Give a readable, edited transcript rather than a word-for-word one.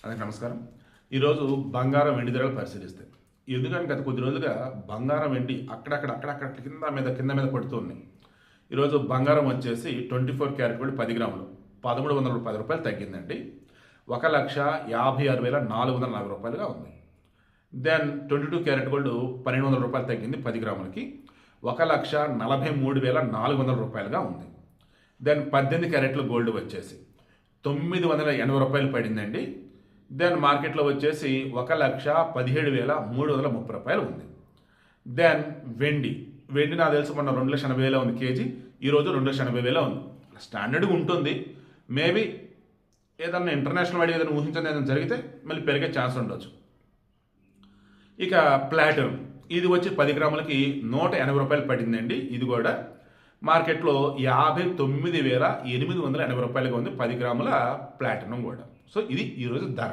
అందరికీ నమస్కారం. ఈరోజు బంగారం వెండి ధరలు పరిశీలిస్తే ఎందుకంటే గత కొద్ది రోజులుగా బంగారం వెండి అక్కడక్కడ కింద మీద పడుతూ ఉన్నాయి. ఈరోజు బంగారం వచ్చేసి 24 క్యారెట్ గోల్డ్ 10 గ్రాములు 1310 రూపాయలు తగ్గిందండి. 1,56,440 రూపాయలుగా ఉంది. దెన్ 22 క్యారెట్ గోల్డ్ 1,200 రూపాయలు తగ్గింది 10 గ్రాములకి 1,43,400 రూపాయలుగా ఉంది. దెన్ 18 క్యారెట్ల గోల్డ్ వచ్చేసి 980 రూపాయలు పడిందండి. దెన్ మార్కెట్లో వచ్చేసి 1,17,330 రూపాయలు ఉంది. దెన్ వెండి నాకు తెలిసి మొన్న 2,80,000 ఉంది కేజీ, ఈరోజు 2,80,000 ఉంది. స్టాండర్డ్గా ఉంటుంది. మేబీ ఏదన్నా ఇంటర్నేషనల్ వాడి ఏదైనా ఊహించని ఏదైనా జరిగితే మళ్ళీ పెరిగే ఛాన్స్ ఉండొచ్చు. ఇక ప్లాటినం ఇది వచ్చి 10 గ్రాములకి 180 రూపాయలు పడిందండి. ఇది కూడా మార్కెట్లో 59,880 రూపాయలుగా ఉంది 10 గ్రాముల ప్లాటినం కూడా. సో ఇది ఈరోజు ధర.